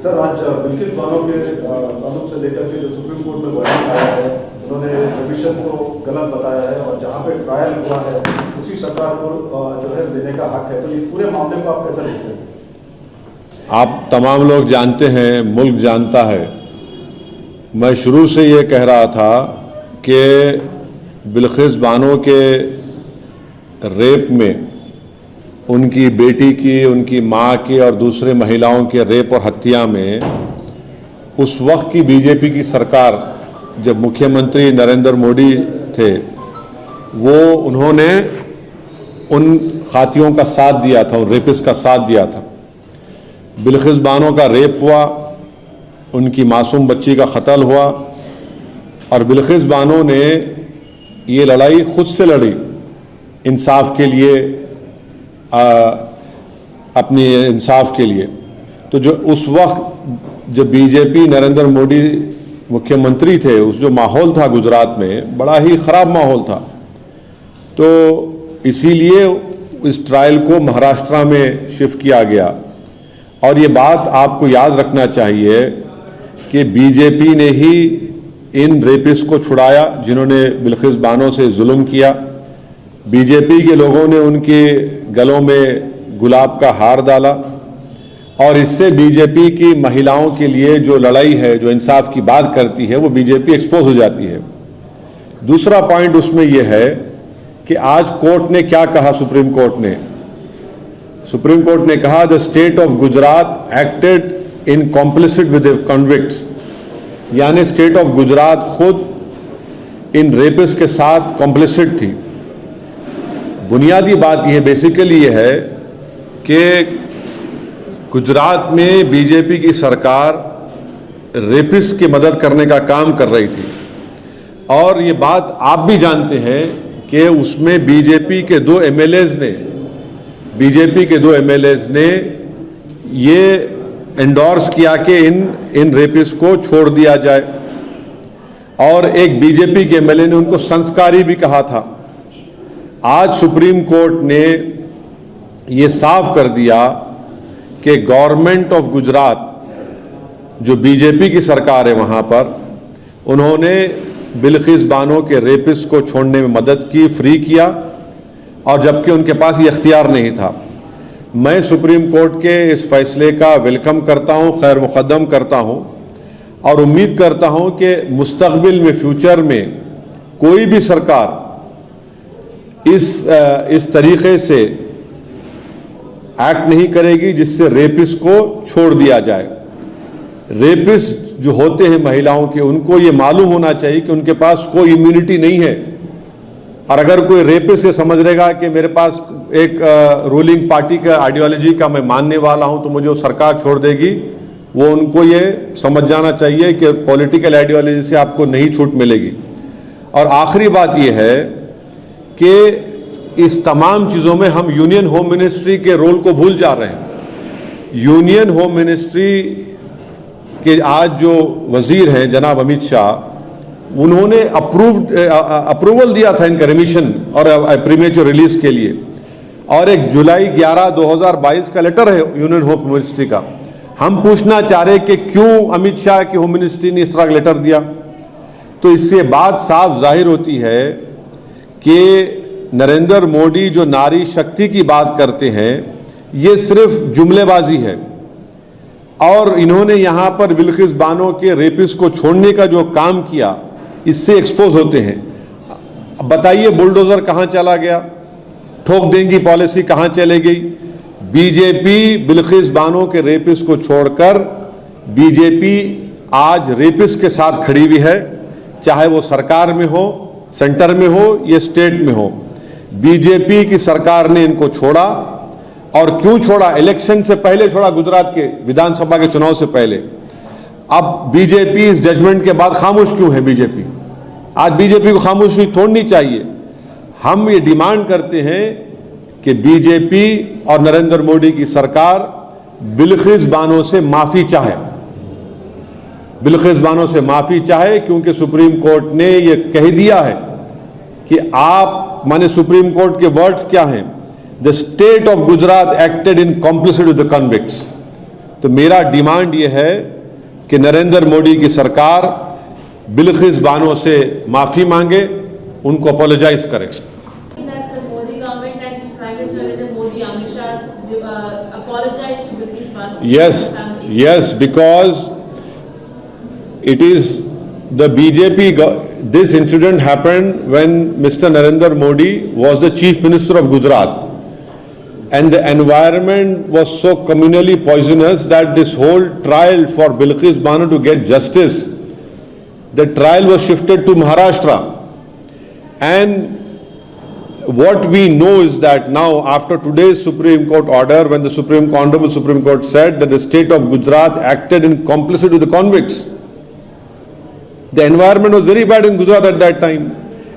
Sir, आज बिल्किस बानो के ताल्लुक से लेकर के जो सुप्रीम कोर्ट में वर्डिक्ट आया है, उन्होंने कमीशन को गलत बताया है और जहां पे ट्रायल हुआ है उसी सरकार को जो है देने का हक है, तो इस पूरे मामले को आप कैसा देखते हैं? आप तमाम लोग जानते हैं, मुल्क जानता है। मैं शुरू से ये कह रहा था कि बिल्किस बानो के रेप में, उनकी बेटी की, उनकी माँ की और दूसरे महिलाओं के रेप और हत्या में उस वक्त की बीजेपी की सरकार, जब मुख्यमंत्री नरेंद्र मोदी थे, वो उन्होंने उन खातियों का साथ दिया था, उन रेपिस्ट का साथ दिया था। बिल्किस बानो का रेप हुआ, उनकी मासूम बच्ची का कत्ल हुआ और बिल्किस बानो ने ये लड़ाई खुद से लड़ी इंसाफ के लिए, अपने इंसाफ के लिए। तो जो उस वक्त जब बीजेपी नरेंद्र मोदी मुख्यमंत्री थे, उस जो माहौल था गुजरात में, बड़ा ही ख़राब माहौल था। तो इसीलिए इस ट्रायल को महाराष्ट्र में शिफ्ट किया गया। और ये बात आपको याद रखना चाहिए कि बीजेपी ने ही इन रेपिस्ट को छुड़ाया जिन्होंने बिल्किस बानो से जुल्म किया। बीजेपी के लोगों ने उनके गलों में गुलाब का हार डाला और इससे बीजेपी की महिलाओं के लिए जो लड़ाई है, जो इंसाफ की बात करती है, वो बीजेपी एक्सपोज हो जाती है। दूसरा पॉइंट उसमें यह है कि आज कोर्ट ने क्या कहा, सुप्रीम कोर्ट ने कहा the state of Gujarat acted in complicit with convicts, यानी स्टेट ऑफ गुजरात खुद इन रेपिस्ट के साथ कॉम्प्लिसिट थी। बुनियादी बात यह बेसिकली ये है कि गुजरात में बीजेपी की सरकार रेपिस्ट की मदद करने का काम कर रही थी और ये बात आप भी जानते हैं कि उसमें बीजेपी के दो एमएलएज ने ये एंडोर्स किया कि इन रेपिस्ट को छोड़ दिया जाए और एक बीजेपी के एमएलए ने उनको संस्कारी भी कहा था। आज सुप्रीम कोर्ट ने ये साफ कर दिया कि गवर्नमेंट ऑफ गुजरात, जो बीजेपी की सरकार है वहां पर, उन्होंने बिल्किस बानो के रेपिस्ट को छोड़ने में मदद की, फ्री किया, और जबकि उनके पास ये इख्तियार नहीं था। मैं सुप्रीम कोर्ट के इस फैसले का वेलकम करता हूं, खैर मुकद्दम करता हूं और उम्मीद करता हूं कि मुस्तकबिल में, फ्यूचर में कोई भी सरकार इस तरीके से एक्ट नहीं करेगी जिससे रेपिस्ट को छोड़ दिया जाए। रेपिस्ट जो होते हैं महिलाओं के, उनको ये मालूम होना चाहिए कि उनके पास कोई इम्यूनिटी नहीं है और अगर कोई रेपिस्ट ये समझ लेगा कि मेरे पास एक रूलिंग पार्टी का आइडियोलॉजी का मैं मानने वाला हूं तो मुझे वो सरकार छोड़ देगी, वो उनको ये समझ जाना चाहिए कि पॉलिटिकल आइडियोलॉजी से आपको नहीं छूट मिलेगी। और आखिरी बात यह है कि इस तमाम चीज़ों में हम यूनियन होम मिनिस्ट्री के रोल को भूल जा रहे हैं। यूनियन होम मिनिस्ट्री के आज जो वजीर हैं जनाब अमित शाह, उन्होंने अप्रूवल दिया था इनका रिमिशन और प्रीमेच्योर रिलीज के लिए, और एक जुलाई 11, 2022 का लेटर है यूनियन होम मिनिस्ट्री का। हम पूछना चाह रहे कि क्यों अमित शाह की होम मिनिस्ट्री ने इस तरह लेटर दिया। तो इससे बात साफ जाहिर होती है कि नरेंद्र मोदी जो नारी शक्ति की बात करते हैं, ये सिर्फ जुमलेबाजी है और इन्होंने यहां पर बिल्किस बानो के रेपिस्ट को छोड़ने का जो काम किया, इससे एक्सपोज होते हैं। अब बताइए बुलडोजर कहां चला गया, ठोक देंगी पॉलिसी कहां चले गई। बीजेपी बिल्किस बानो के रेपिस्ट को छोड़कर बीजेपी आज रेपिस्ट के साथ खड़ी हुई है, चाहे वो सरकार में हो, सेंटर में हो या स्टेट में हो। बीजेपी की सरकार ने इनको छोड़ा, और क्यों छोड़ा? इलेक्शन से पहले छोड़ा, गुजरात के विधानसभा के चुनाव से पहले। अब बीजेपी इस जजमेंट के बाद खामोश क्यों है? बीजेपी आज बीजेपी को खामोशी तोड़नी चाहिए। हम ये डिमांड करते हैं कि बीजेपी और नरेंद्र मोदी की सरकार बिल्किस बानो से माफी चाहे, बिल्किस बानो से माफी चाहे, क्योंकि सुप्रीम कोर्ट ने ये कह दिया है कि आप, माने सुप्रीम कोर्ट के वर्ड्स क्या हैं? The state of Gujarat acted in complicit with the convicts. तो मेरा डिमांड ये है कि नरेंद्र मोदी की सरकार बिल्किस बानो से माफी मांगे, उनको अपोलोजाइज करे। That the Modi government and Prime Minister Narendra Modi, Amit Shah, apologized to Bilkis Bano. Yes, because it is the BJP. This incident happened when Mr. Narendra Modi was the Chief Minister of Gujarat, and the environment was so communally poisonous that this whole trial for Bilkis Bano to get justice, the trial was shifted to Maharashtra. And what we know is that now, after today's Supreme Court order, when the Honorable Supreme Court said that the state of Gujarat acted in complicity with the convicts, the environment was very bad in Gujarat at that time.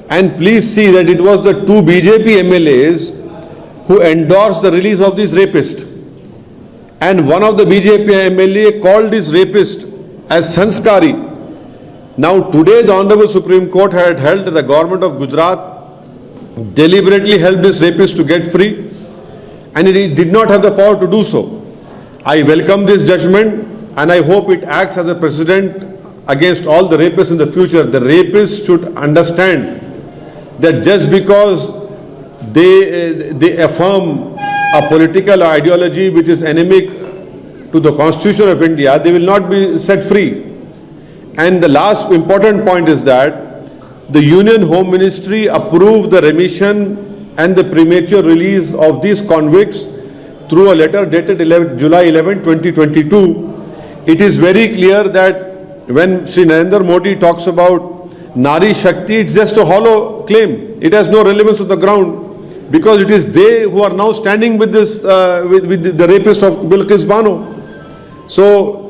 And please see that it was the two BJP MLAs who endorsed the release of these rapists. And one of the BJP MLA called this rapist as Sanskari. Now today the Honorable Supreme Court had held that the government of Gujarat deliberately helped this rapist to get free, and it did not have the power to do so. I welcome this judgment, and I hope it acts as a precedent against all the rapists in the future. The rapists should understand that just because they affirm a political ideology which is endemic to the Constitution of India, they will not be set free. And the last important point is that the Union Home Ministry approved the remission and the premature release of these convicts through a letter dated July 11, 2022. It is very clear that when Sri Narendra Modi talks about Nari Shakti, it's just a hollow claim. It has no relevance on the ground, because it is they who are now standing with this, with the rapist of Bilkis Bano. So